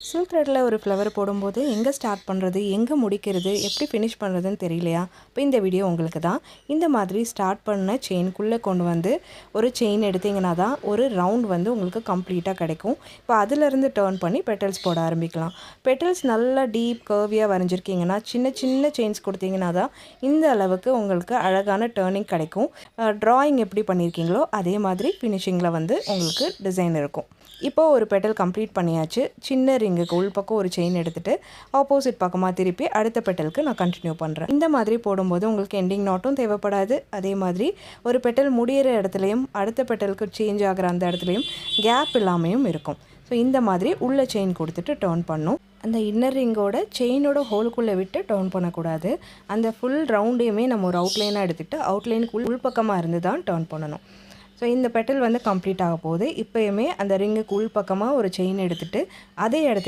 Silk த்ரெட்டில் ஒரு flower போடும்போது எங்கே ஸ்டார்ட் பண்ணுறது, எங்கே முடிக்கிறது, எப்படி ஃபினிஷ் பண்ணுறதுன்னு தெரியலையா? இப்போ இந்த வீடியோ உங்களுக்கு தான். இந்த மாதிரி ஸ்டார்ட் பண்ண செயின்குள்ளே கொண்டு வந்து ஒரு செயின் எடுத்திங்கன்னா தான் ஒரு ரவுண்ட் வந்து உங்களுக்கு கம்ப்ளீட்டாக கிடைக்கும். இப்போ அதிலேருந்து டேர்ன் பண்ணி பெட்டல்ஸ் போட ஆரம்பிக்கலாம். பெட்டல்ஸ் நல்லா டீப் கர்வியாக வரைஞ்சிருக்கீங்கன்னா சின்ன சின்ன செயின்ஸ் கொடுத்தீங்கன்னா தான் இந்த அளவுக்கு உங்களுக்கு அழகான டேர்னிங் கிடைக்கும். ட்ராயிங் எப்படி பண்ணியிருக்கீங்களோ அதே மாதிரி ஃபினிஷிங்கில் வந்து உங்களுக்கு டிசைன் இருக்கும். இப்போது ஒரு பெட்டல் கம்ப்ளீட் பண்ணியாச்சு. சின்ன ரிங்குக்கு உள்பக்கம் ஒரு செயின் எடுத்துகிட்டு ஆப்போசிட் பக்கமாக திருப்பி அடுத்த பெட்டலுக்கு நான் கண்டினியூ பண்ணுறேன். இந்த மாதிரி போடும்போது உங்களுக்கு எண்டிங் நாட்டும் தேவைப்படாது. அதே மாதிரி ஒரு பெட்டல் முடிகிற இடத்துலையும் அடுத்த பெட்டலுக்கு சேஞ்ச் ஆகிற அந்த இடத்துலையும் கேப் இல்லாமையும் இருக்கும். ஸோ இந்த மாதிரி உள்ள செயின் கொடுத்துட்டு டர்ன் பண்ணும். அந்த இன்னர் ரிங்கோட செயினோட ஹோலுக்குள்ளே விட்டு டர்ன் பண்ணக்கூடாது. அந்த ஃபுல் ரவுண்டையுமே நம்ம ஒரு அவுட்லைனாக எடுத்துகிட்டு அவுட்லைனுக்கு உள்பக்கமாக இருந்து தான் டர்ன் பண்ணணும். ஸோ இந்த பெட்டல் வந்து கம்ப்ளீட் ஆக போகுது. இப்போயுமே அந்த ரிங்குக்கு உள் பக்கமாக ஒரு செயின் எடுத்துகிட்டு அதே இடத்துல